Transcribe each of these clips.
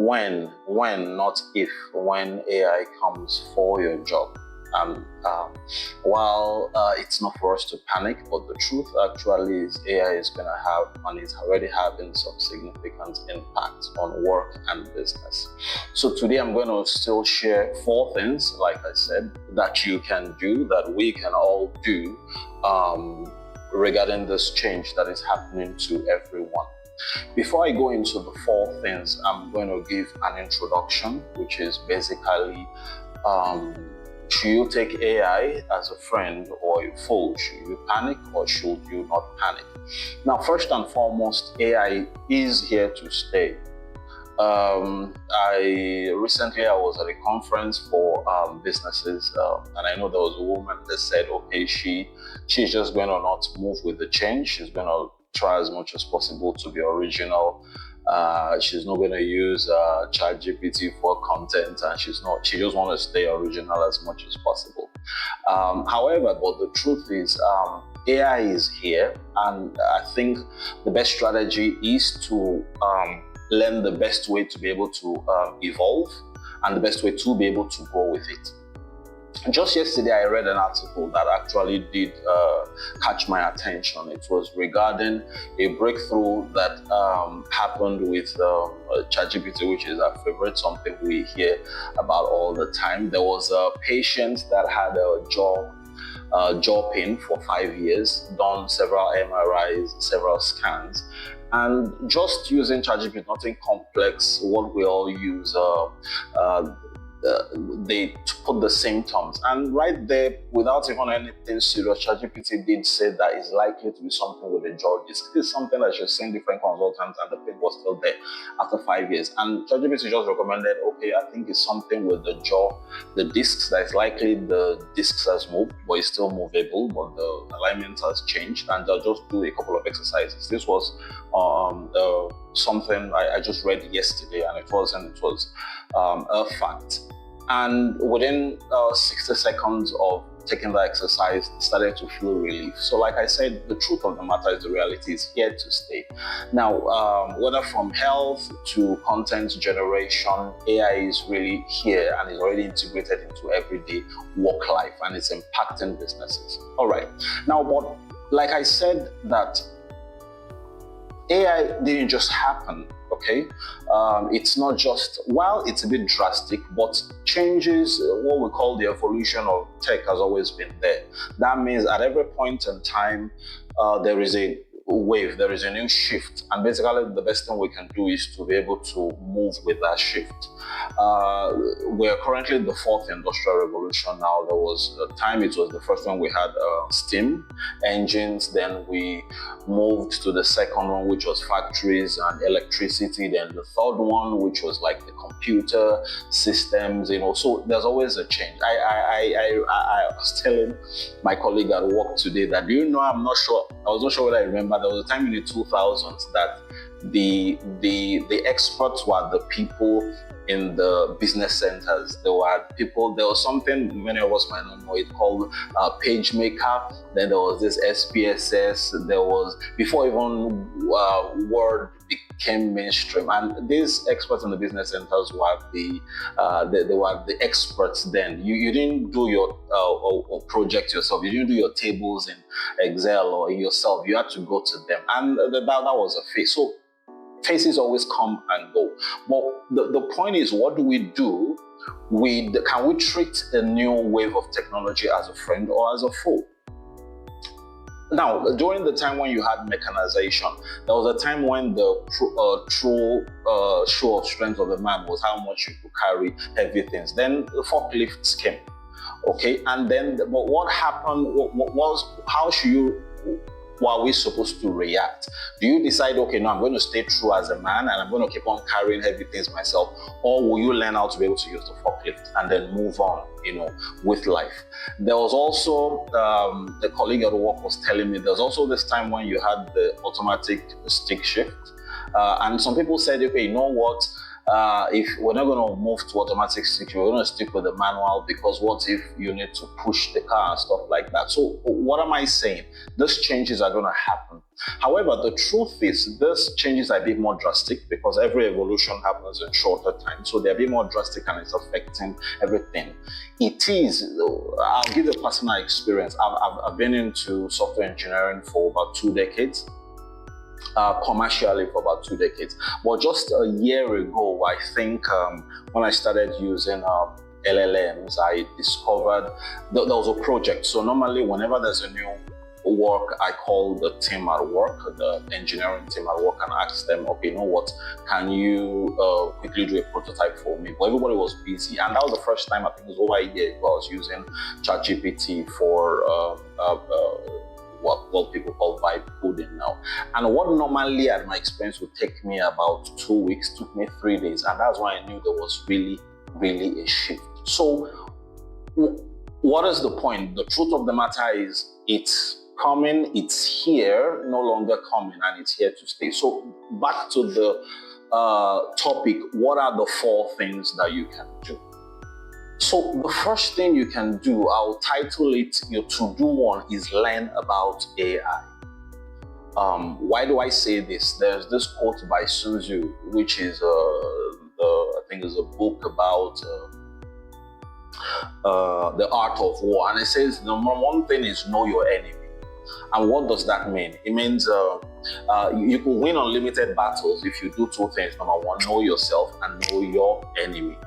when, not if, when AI comes for your job. And while it's not for us to panic, but the truth actually is AI is going to have, and is already having, some significant impact on work and business. So today I'm going to still share 4 things, like I said, that you can do, that we can all do regarding this change that is happening to everyone. Before I go into the 4 things, I'm going to give an introduction, which is basically should you take AI as a friend or a foe? Should you panic or should you not panic? Now, first and foremost, AI is here to stay. Recently I was at a conference for businesses, and I know there was a woman that said, okay, she's just going to not move with the change. She's going to try as much as possible to be original. She's not going to use ChatGPT for content, and she just wants to stay original as much as possible. However, but the truth is, AI is here, and I think the best strategy is to learn the best way to be able to evolve, and the best way to be able to grow with it. Just yesterday, I read an article that actually did catch my attention. It was regarding a breakthrough that happened with ChatGPT, which is our favorite, something we hear about all the time. There was a patient that had a jaw pain for 5 years, done several MRIs, several scans, and just using ChatGPT, nothing complex, what we all use, they put the symptoms, and right there, without even anything serious, ChatGPT did say that it's likely to be something with a jaw disc. It's something that she's seen different consultants, and the pain was still there after 5 years. And ChatGPT just recommended, okay, I think it's something with the jaw, the discs, that is likely the discs has moved, but it's still movable, but the alignment has changed, and they'll just do a couple of exercises. This was something I just read yesterday, and it was a fact. And within 60 seconds of taking the exercise, started to feel relief. So like I said, the truth of the matter is the reality is here to stay. Now, whether from health to content generation, AI is really here and is already integrated into everyday work life, and it's impacting businesses. All right. Now, but like I said, that AI didn't just happen, okay? It's not just, while it's a bit drastic, but changes, what we call the evolution of tech, has always been there. That means at every point in time, there is a wave, there is a new shift, and basically the best thing we can do is to be able to move with that shift. We're currently the 4th industrial revolution now. There was a time, it was the first one we had steam engines, then we moved to the second one, which was factories and electricity, then the third one, which was like the computer systems, so there's always a change. I was telling my colleague at work today that, I was not sure whether I remember, there was a time in the 2000s that the experts were the people in the business centers. There was something many of us might not know, it called PageMaker. Then there was this SPSS. There was, before even Word became mainstream, and these experts in the business centers were they were the experts then. You didn't do your project yourself. You didn't do your tables in Excel or yourself. You had to go to them, and that was a phase. So phases always come and go. But the point is, what do we do? Can we treat a new wave of technology as a friend or as a foe? Now, during the time when you had mechanization, there was a time when the true show of strength of a man was how much you could carry heavy things. Then the forklifts came, okay? And then, but what happened were we supposed to react? Do you decide, okay, no, I'm going to stay true as a man and I'm going to keep on carrying heavy things myself? Or will you learn how to be able to use the forklift and then move on, with life? There was also, the colleague at work was telling me, there's also this time when you had the automatic stick shift. And some people said, okay, you know what? if we're not going to move to automatic switch, we're going to stick with the manual, because what if you need to push the car and stuff like that? So what am I saying? These changes are going to happen. However, the truth is these changes are a bit more drastic, because every evolution happens in shorter time. So they're a bit more drastic and it's affecting everything. It is, I'll give you a personal experience. I've been into software engineering for about 2 decades. Commercially for about 2 decades. But just a year ago, I think when I started using LLMs, I discovered there was a project. So normally whenever there's a new work, I call the team at work, the engineering team at work, and ask them, okay, you know what, can you quickly do a prototype for me? But everybody was busy, and that was the first time, I think it was over a year ago, I was using ChatGPT for what people call vibe coding now. And what normally at my experience would take me about 2 weeks took me 3 days, and that's why I knew there was really a shift. So what is the point? The truth of the matter is it's coming, it's here, no longer coming, and it's here to stay. So back to the topic, what are the 4 things that you can do? So the first thing you can do, I'll title it, your to-do one is learn about AI. Why do I say this? There's this quote by Sun Tzu, which is I think is a book about the art of war, and it says number 1 thing is know your enemy. And what does that mean? It means you can win unlimited battles if you do 2 things. Number 1, know yourself, and know your enemy.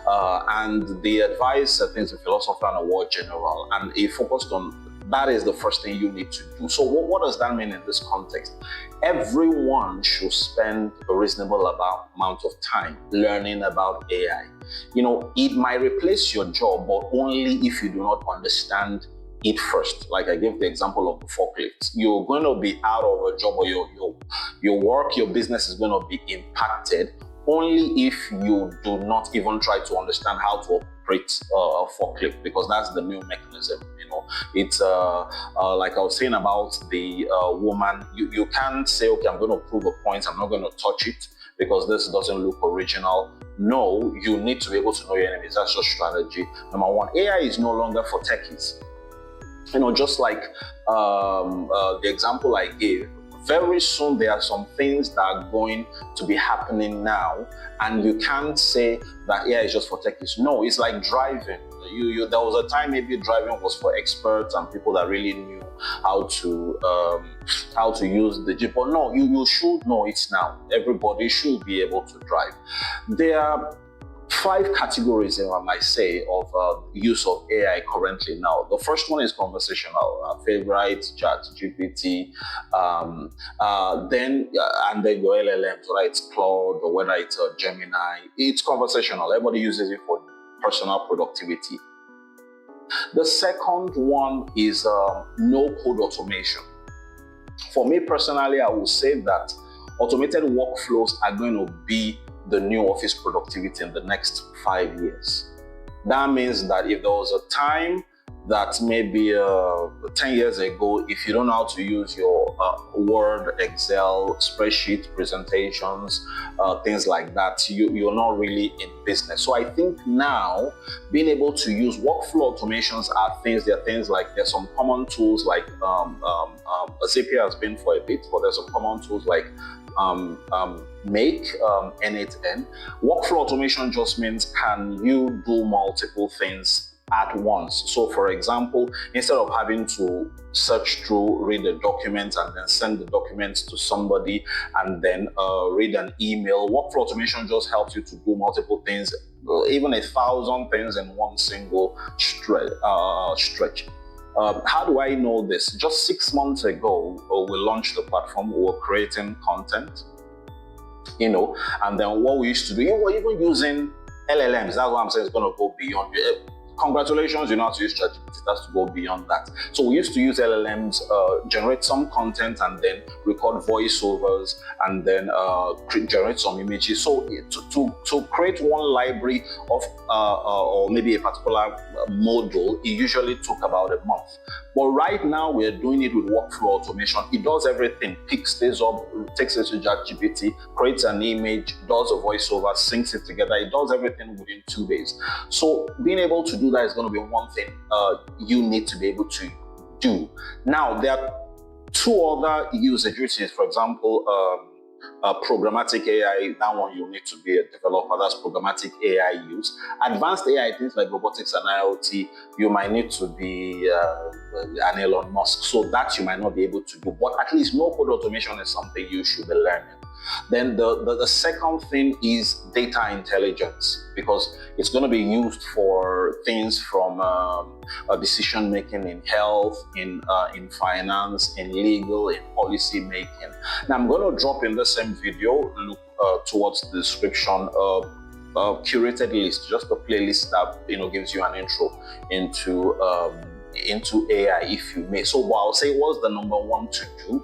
And the advice, I think, is a philosopher and a war general, and he focused on that is the first thing you need to do. So what does that mean in this context? Everyone should spend a reasonable amount of time learning about AI. You know, it might replace your job, but only if you do not understand it first. Like I gave the example of the forklift. You're going to be out of a job, or your work, your business is going to be impacted only if you do not even try to understand how to operate a forklift, because that's the new mechanism. You know, it's like I was saying about the woman. You can't say, okay, I'm going to prove a point, I'm not going to touch it because this doesn't look original. No, you need to be able to know your enemies. That's your strategy. Number 1, AI is no longer for techies. You know, just like the example I gave, very soon there are some things that are going to be happening now, and you can't say that AI is just for techies. No, it's like driving. There was a time maybe driving was for experts and people that really knew how to use the Jeep. But no, you should know it now. Everybody should be able to drive. There are 5 categories, I might say, of use of AI currently now. The first one is conversational, favorite, ChatGPT, and then your LLMs, whether it's Claude or whether it's Gemini. It's conversational. Everybody uses it for personal productivity. The second one is no-code automation. For me personally, I will say that automated workflows are going to be the new office productivity in the next 5 years. That means that if there was a time that maybe 10 years ago, if you don't know how to use your Word, Excel, spreadsheet, presentations, things like that, you're not really in business. So I think now being able to use workflow automations there are things like, there's some common tools like Zapier has been for a bit, but there's some common tools like Make, N8N. Workflow automation just means, can you do multiple things at once? So for example, instead of having to search through, read the document and then send the documents to somebody and then read an email, workflow automation just helps you to do multiple things, even 1,000 things in one single stretch. How do I know this? Just 6 months ago, we launched the platform. We were creating content, you know, and then what we used to do, we were even using LLMs. That's what I'm saying, it's going to go beyond. congratulations, you know how to use ChatGPT. It has to go beyond that. So we used to use LLMs, generate some content and then record voiceovers and then generate some images. So to create one library of or maybe a particular module, it usually took about a month. But right now we're doing it with workflow automation. It does everything, picks this up, takes it to ChatGPT, creates an image, does a voiceover, syncs it together. It does everything within 2 days. So being able to do that is going to be one thing you need to be able to do. Now, there are two other usages. For example, programmatic AI, that one you need to be a developer. That's programmatic AI use. Advanced AI, things like robotics and IoT, you might need to be an Elon Musk. So that you might not be able to do. But at least no-code automation is something you should be learning. Then the second thing is data intelligence, because it's going to be used for things from decision making in health, in finance, in legal, in policy making. Now I'm going to drop in the same video, look towards the description, curated list, just a playlist that gives you an intro into AI, if you may. So what I'll say, what's the number one to do?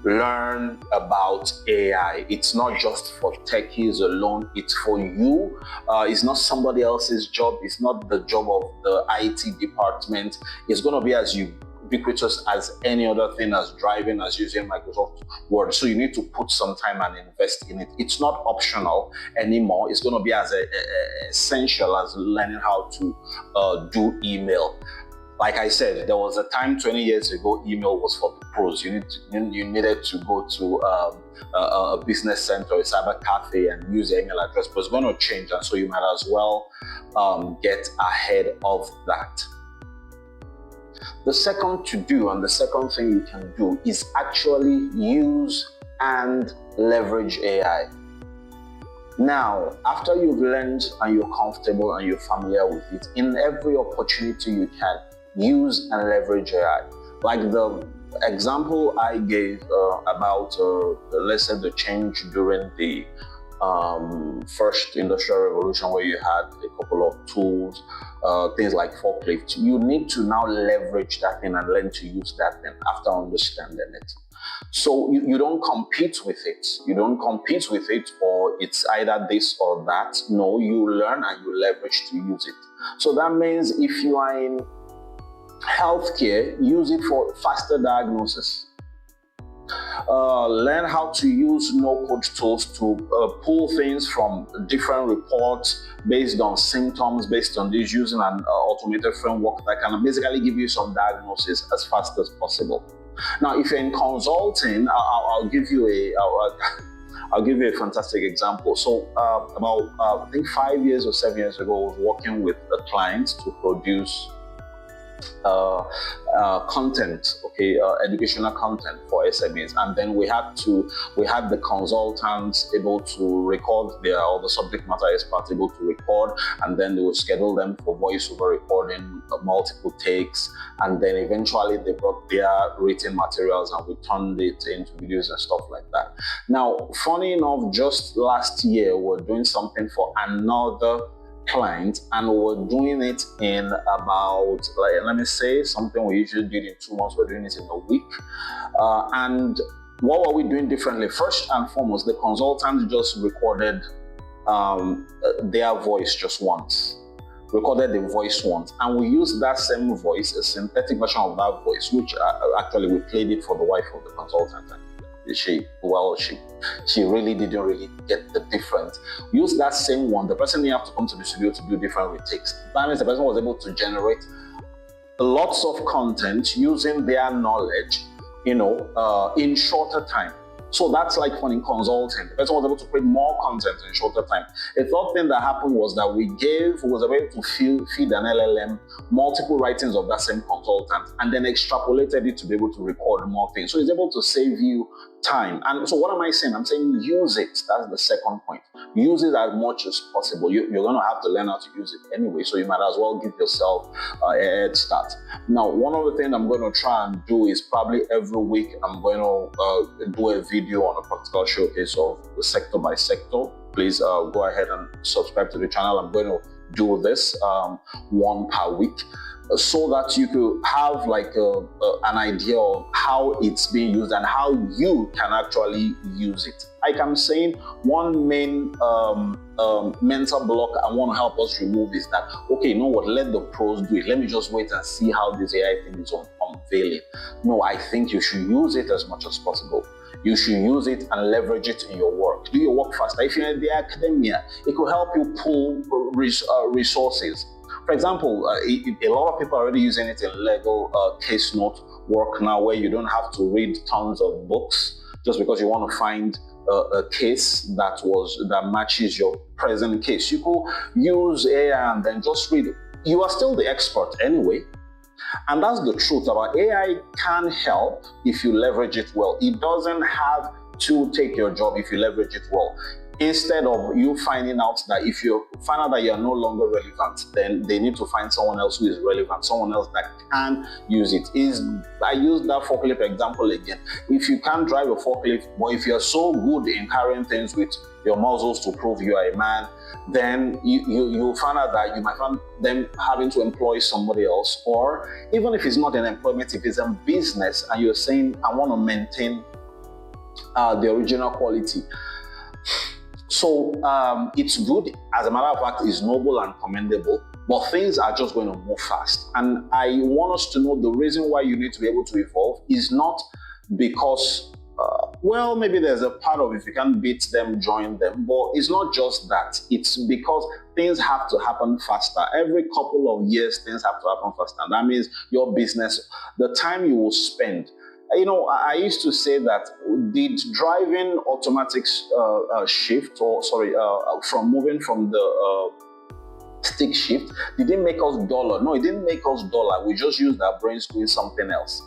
Learn about AI. It's not just for techies alone, it's for you. It's not somebody else's job. It's not the job of the IT department. It's going to be as ubiquitous as any other thing, as driving, as using Microsoft Word. So you need to put some time and invest in it. It's not optional anymore. It's going to be as essential as learning how to do email. Like I said, there was a time 20 years ago, email was for the pros. You needed to go to a business center, a cyber cafe, and use your email address. But it's going to change, and so you might as well get ahead of that. The second to do, and the second thing you can do, is actually use and leverage AI. Now, after you've learned and you're comfortable and you're familiar with it, in every opportunity you can, use and leverage AI. Like the example I gave about, let's say, the change during the first industrial revolution, where you had a couple of tools, things like forklifts. You need to now leverage that thing and learn to use that thing after understanding it. So you don't compete with it. You don't compete with it, or it's either this or that. No, you learn and you leverage to use it. So that means if you are in healthcare, use it for faster diagnosis. Learn how to use no-code tools to pull things from different reports based on symptoms, based on this, using an automated framework that can basically give you some diagnosis as fast as possible. Now, if you're in consulting, I'll give you a fantastic example. So about I think 5 years or 7 years ago, I was working with a client to produce content, educational content for SMEs, and then we had the consultants able to record or the subject matter experts able to record, and then they would schedule them for voiceover recording, multiple takes, and then eventually they brought their written materials and we turned it into videos and stuff like that. Now, funny enough, just last year we're doing something for another client, and we're doing it in about, let me say, something we usually do in 2 months, we're doing it in a week. And what were we doing differently? First and foremost, the consultant just recorded their voice just once, recorded the voice once, and we used that same voice, a synthetic version of that voice, which actually we played it for the wife of the consultant. She really didn't get the difference. Use that same one. The person didn't have to come to the studio to do different retakes. That means the person was able to generate lots of content using their knowledge, in shorter time. So that's like fun in consulting. The person was able to create more content in shorter time. A third thing that happened was that we was able to feed an LLM multiple writings of that same consultant, and then extrapolated it to be able to record more things. So it's able to save you time. And so what am I saying? I'm saying use it. That's the second point. Use it as much as possible. You're going to have to learn how to use it anyway, so you might as well give yourself a head start. Now, one of the things I'm going to try and do is probably every week I'm going to do a video on a practical showcase of the sector by sector. Please go ahead and subscribe to the channel. I'm going to do this, one per week, so that you could have like an idea of how it's being used and how you can actually use it. Like I'm saying, one main mental block I want to help us remove is that, okay, you know what, let the pros do it. Let me just wait and see how this AI thing is unveiling. No, I think you should use it as much as possible. You should use it and leverage it in your work. Do your work faster. If you're in the academia, it could help you pull resources. For example, a lot of people are already using it in legal case note work now, where you don't have to read tons of books just because you want to find a case that matches your present case. You could use AI and then just read. You are still the expert anyway. And that's the truth about AI. Can help if you leverage it well. It doesn't have to take your job if you leverage it well. Instead of you finding out that if you find out that you're no longer relevant, then they need to find someone else who is relevant, someone else that can use it. I use that forklift example again. If you can't drive a forklift, but if you're so good in carrying things with your muscles to prove you are a man, then you find out that you might find them having to employ somebody else. Or even if it's not an employment, if it's a business and you're saying, I want to maintain the original quality. So it's good. As a matter of fact, it's noble and commendable, but things are just going to move fast. And I want us to know the reason why you need to be able to evolve is not because, well, maybe there's a part of if you can't beat them, join them, but it's not just that. It's because things have to happen faster. Every couple of years, things have to happen faster. And that means your business, the time you will spend. You know, I used to say that did driving automatic shift, or sorry, from moving from the stick shift, did it make us duller? No, it didn't make us duller. We just used our brains doing something else.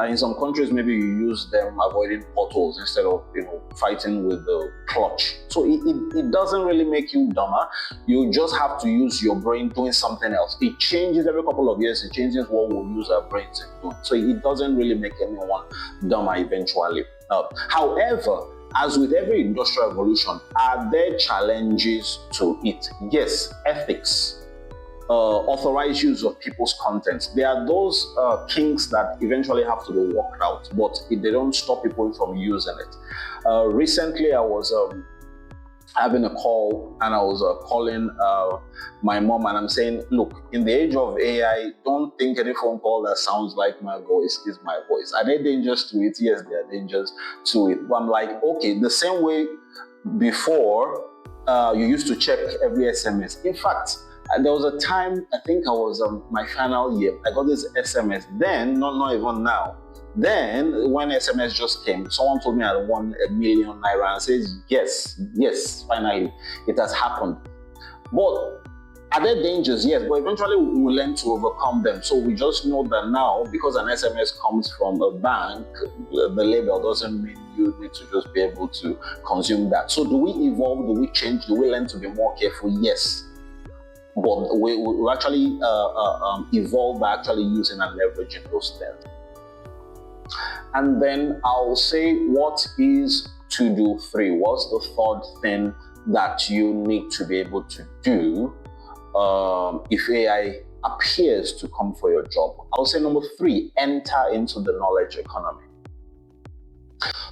In some countries, maybe you use them avoiding potholes instead of, you know, fighting with the clutch. So it doesn't really make you dumber. You just have to use your brain doing something else. It changes every couple of years. It changes what we'll use our brains in doing. So it doesn't really make anyone dumber eventually. However, as with every industrial revolution, are there challenges to it? Yes, ethics. Authorized use of people's content. There are those kinks that eventually have to be worked out, but they don't stop people from using it. Recently, I was having a call and I was calling my mom, and I'm saying, look, in the age of AI, don't think any phone call that sounds like my voice is my voice. Are there dangers to it? Yes, there are dangers to it. But I'm like, okay, the same way before you used to check every SMS. In fact, there was a time, I think I was my final year, I got this SMS then, not even now. Then, when SMS just came, someone told me I won ₦1 million and says, yes, finally, it has happened. But are there dangers? Yes, but eventually we will learn to overcome them. So we just know that now, because an SMS comes from a bank, the label doesn't mean you need to just be able to consume that. So do we evolve? Do we change? Do we learn to be more careful? Yes. But we actually evolve by actually using and leveraging those things. And then I'll say, what is to do 3? What's the third thing that you need to be able to do if AI appears to come for your job? I'll say number 3, enter into the knowledge economy.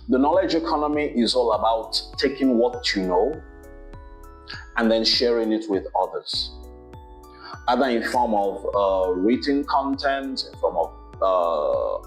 The knowledge economy is all about taking what you know and then sharing it with others, either in form of written content, in form of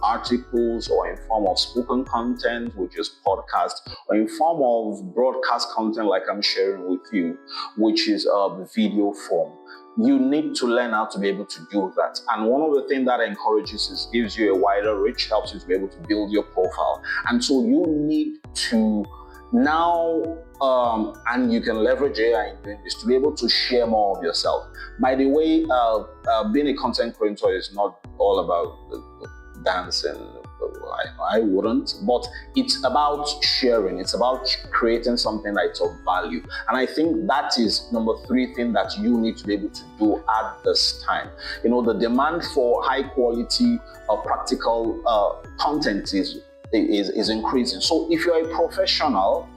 articles, or in form of spoken content, which is podcast, or in form of broadcast content like I'm sharing with you, which is video form. You need to learn how to be able to do that. And one of the things that encourages is gives you a wider reach, helps you to be able to build your profile. And so you need to now, and you can leverage AI in doing this, to be able to share more of yourself. By the way, being a content creator is not all about dancing. I wouldn't, but it's about sharing. It's about creating something that's of value. And I think that is number 3 thing that you need to be able to do at this time. You know, the demand for high quality practical content is increasing. So if you're a professional,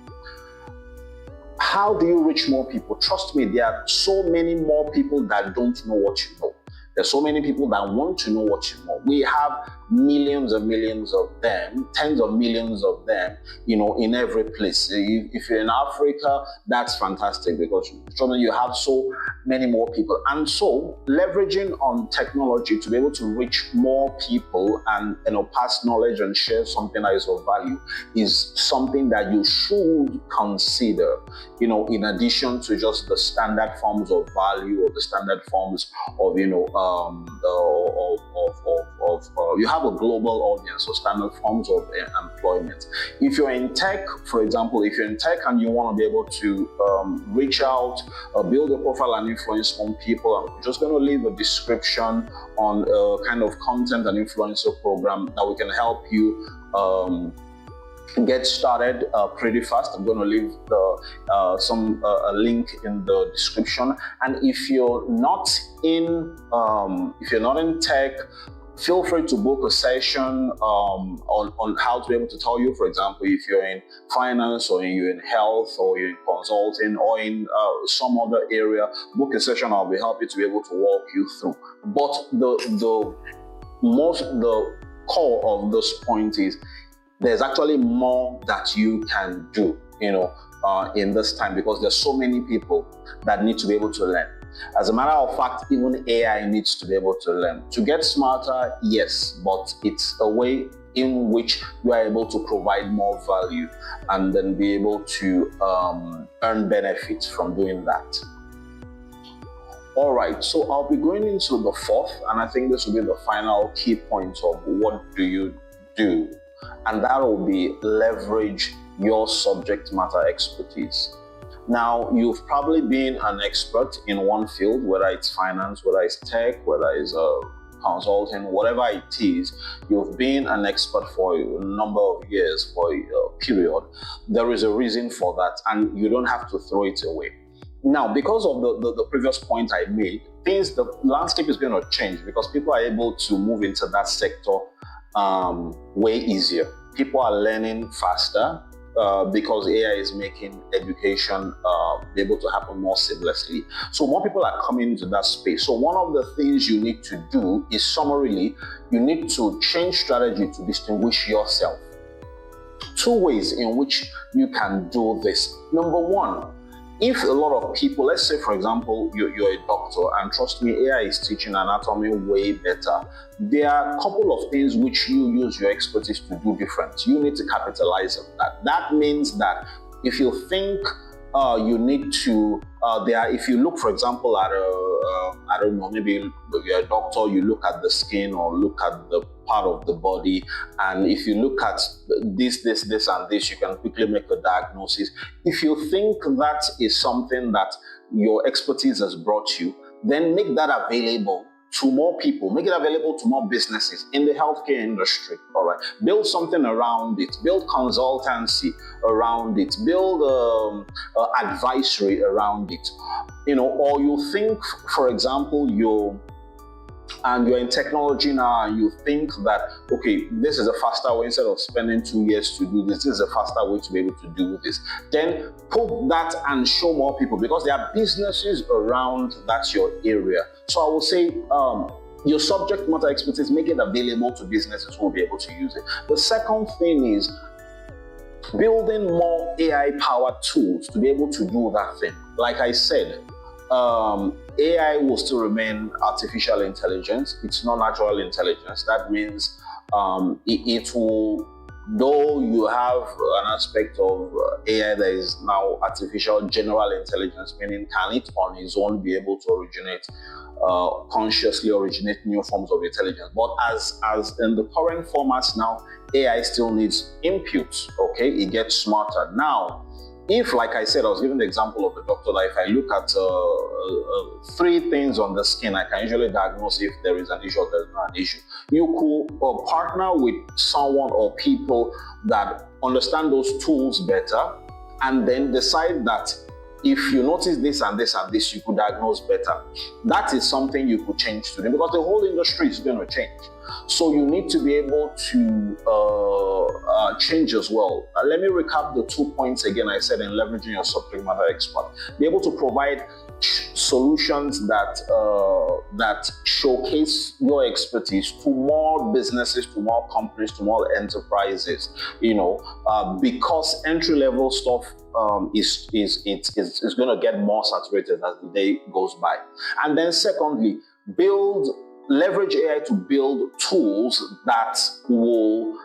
how do you reach more people? Trust me, there are so many more people that don't know what you know. There's so many people that want to know what you know. We have millions and millions of them, tens of millions of them, in every place. If you're in Africa, that's fantastic because you have so many more people. And so leveraging on technology to be able to reach more people and pass knowledge and share something that is of value is something that you should consider, in addition to just the standard forms of value or the standard forms of, you have a global audience, so standard forms of employment. If you're in tech, for example, and you want to be able to reach out, build a profile and influence on people, I'm just going to leave a description on a kind of content and influencer program that we can help you get started pretty fast. I'm going to leave a link in the description. And if you're not in tech, feel free to book a session on how to be able to tell you, for example, if you're in finance or you're in health or you're in consulting or in some other area, book a session. I'll be happy to be able to walk you through. But the core of this point is there's actually more that you can do, in this time, because there's so many people that need to be able to learn. As a matter of fact, even AI needs to be able to learn. To get smarter, yes, but it's a way in which you are able to provide more value and then be able to earn benefits from doing that. All right, so I'll be going into the fourth, and I think this will be the final key point of what do you do, and that will be leverage your subject matter expertise. Now, you've probably been an expert in one field, whether it's finance, whether it's tech, whether it's consulting, whatever it is. You've been an expert for a number of years, for a period. There is a reason for that, and you don't have to throw it away. Now, because of the previous point I made, the landscape is going to change because people are able to move into that sector way easier. People are learning faster. Because AI is making education be able to happen more seamlessly. So more people are coming into that space. So one of the things you need to do is, summarily, you need to change strategy to distinguish yourself. Two ways in which you can do this. Number one, if a lot of people, let's say, for example, you're a doctor, and trust me, AI is teaching anatomy way better. There are a couple of things which you use your expertise to do different. You need to capitalize on that. That means that if you think you need to, if you look, for example, at I don't know, maybe you're a doctor, you look at the skin or look at the part of the body, and if you look at this and this, you can quickly make a diagnosis. If you think that is something that your expertise has brought you, then make that available to more people, make it available to more businesses in the healthcare industry. All right, build something around it, build consultancy around it, build advisory around it, or you think, for example, you're in technology now, and you think that, okay, this is a faster way, instead of spending 2 years to do this is a faster way to be able to do this. Then put that and show more people, because there are businesses around that's your area. So I will say, your subject matter expertise, make it available to businesses who will be able to use it. The second thing is building more AI-powered tools to be able to do that thing. Like I said, AI will still remain artificial intelligence. It's not natural intelligence. That means it will, though you have an aspect of AI that is now artificial general intelligence, meaning can it on its own be able to originate, consciously originate new forms of intelligence. But as in the current formats now, AI still needs inputs, okay? It gets smarter. Now, if, like I said, I was giving the example of a doctor that if I look at 3 things on the skin, I can usually diagnose if there is an issue or there's not an issue. You could partner with someone or people that understand those tools better, and then decide that if you notice this and this and this, you could diagnose better. That is something you could change today, because the whole industry is going to change. So you need to be able to change as well. Let me recap the 2 points again I said in leveraging your subject matter expert. Be able to provide solutions that showcase your expertise to more businesses, to more companies, to more enterprises. Because entry-level stuff is going to get more saturated as the day goes by. And then secondly, leverage AI to build tools that will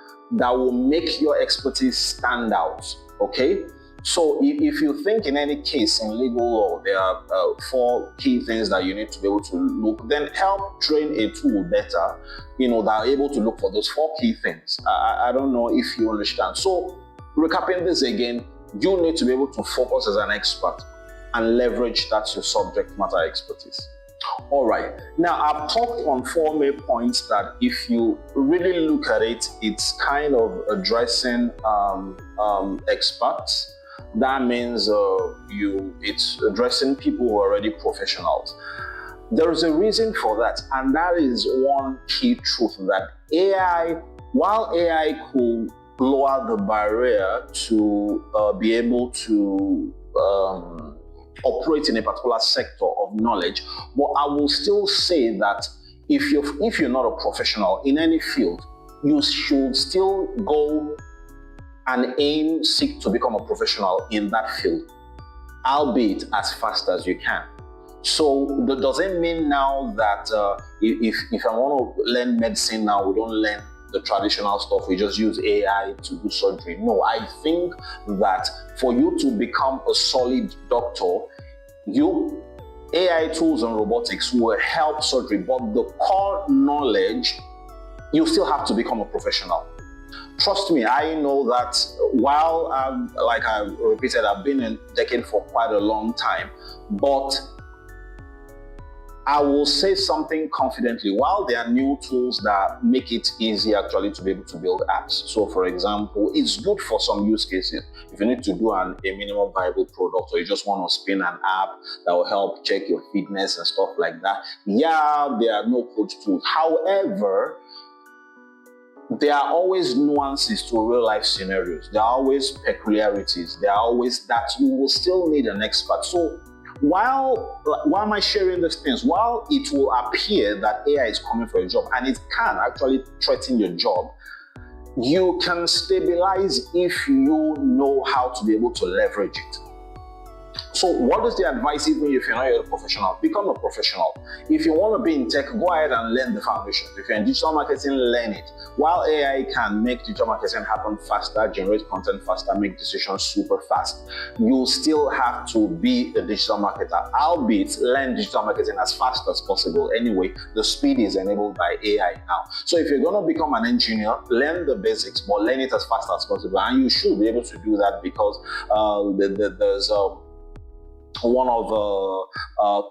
make your expertise stand out. Okay. So if you think in any case in legal law, there are 4 key things that you need to be able to look, then help train a tool better, that are able to look for those 4 key things. I don't know if you understand. So recapping this again, you need to be able to focus as an expert and leverage that's your subject matter expertise. All right. Now, I've talked on 4 main points that if you really look at it, it's kind of addressing experts. That means it's addressing people who are already professionals. There is a reason for that, and that is one key truth that while AI could lower the barrier to be able to operate in a particular sector of knowledge, but I will still say that if you're not a professional in any field, you should still go and seek to become a professional in that field, albeit as fast as you can. So that doesn't mean now that if I want to learn medicine now, we don't learn the traditional stuff, we just use AI to do surgery. No, I think that for you to become a solid doctor, AI tools and robotics will help surgery, but the core knowledge, you still have to become a professional. Trust me, I know that while like I repeated, I've been in decade for quite a long time, but I will say something confidently. While there are new tools that make it easy actually to be able to build apps. So for example, it's good for some use cases. If you need to do a minimum viable product, or you just want to spin an app that will help check your fitness and stuff like that, yeah, there are no code tools. However, there are always nuances to real life scenarios. There are always peculiarities. There are always that you will still need an expert. So why am I sharing these things? While it will appear that AI is coming for your job, and it can actually threaten your job, you can stabilize if you know how to be able to leverage it. So what is the advice even if you're not yet a professional? Become a professional. If you want to be in tech, go ahead and learn the foundations. If you're in digital marketing, learn it. While AI can make digital marketing happen faster, generate content faster, make decisions super fast, you still have to be a digital marketer, albeit learn digital marketing as fast as possible. Anyway, the speed is enabled by AI now. So if you're going to become an engineer, learn the basics, but learn it as fast as possible. And you should be able to do that because there's one of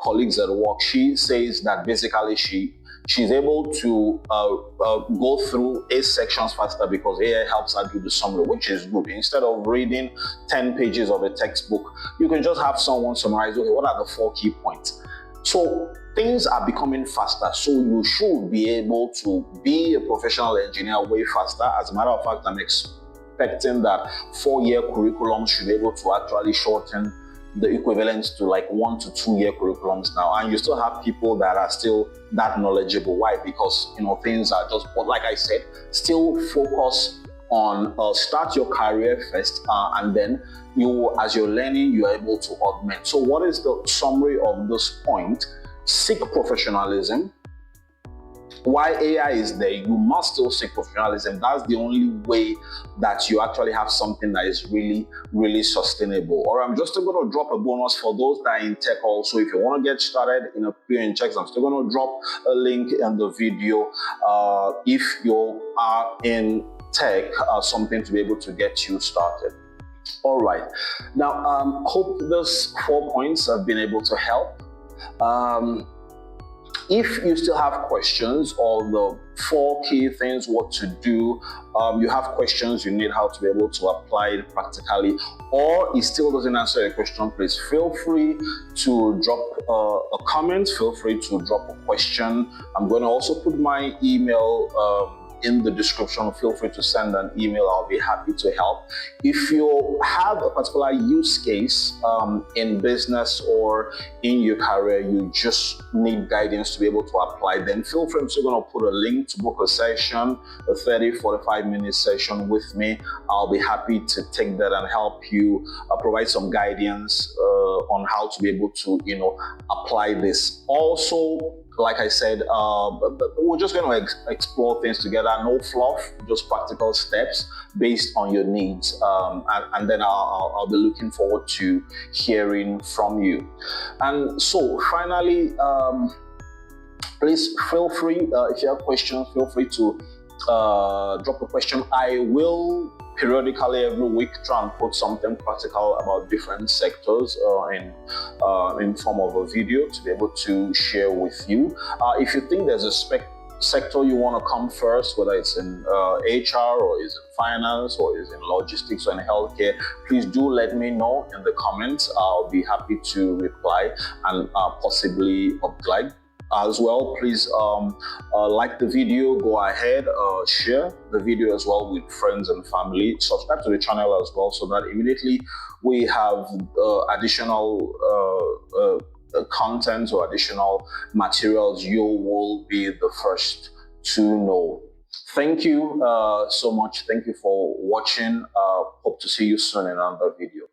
colleagues at work, she says that basically she's able to go through 8 sections faster because AI helps her do the summary, which is good. Instead of reading 10 pages of a textbook, you can just have someone summarize, okay, what are the 4 key points? So things are becoming faster, so you should be able to be a professional engineer way faster. As a matter of fact, I'm expecting that 4-year curriculum should be able to actually shorten the equivalent to like 1 to 2 year curriculums now, and you still have people that are still that knowledgeable. Why? Because things are just, but like I said, still focus on start your career first, and then as you're learning, you're able to augment. So what is the summary of this point? Seek professionalism. While AI is there, you must still seek professionalism. That's the only way that you actually have something that is really, really sustainable. Or I'm just going to drop a bonus for those that are in tech also. If you want to get started in a PN checks, I'm still going to drop a link in the video. If you are in tech, something to be able to get you started. All right. Now, hope those 4 points have been able to help. If you still have questions or the 4 key things what to do, you have questions you need how to be able to apply it practically, or it still doesn't answer your question, please feel free to drop a comment, feel free to drop a question. I'm going to also put my email in the description. Feel free to send an email. I'll be happy to help. If you have a particular use case in business or in your career, you just need guidance to be able to apply, then feel free. I'm still going to put a link to book a session, a 30-45 minute session with me. I'll be happy to take that and help you provide some guidance on how to be able to, apply this. Also, like I said, we're just going to explore things together. No fluff, just practical steps based on your needs. And then I'll be looking forward to hearing from you. And so finally, please feel free, if you have questions, feel free to drop a question. I will periodically every week try and put something practical about different sectors in form of a video to be able to share with you. If you think there's a sector you want to come first, whether it's in HR or is in finance or is in logistics or in healthcare, please do let me know in the comments. I'll be happy to reply and possibly oblige. As well, please like the video, go ahead, share the video as well with friends and family, subscribe to the channel as well, so that immediately we have additional content or additional materials, you will be the first to know. Thank you so much. Thank you for watching. Hope to see you soon in another video.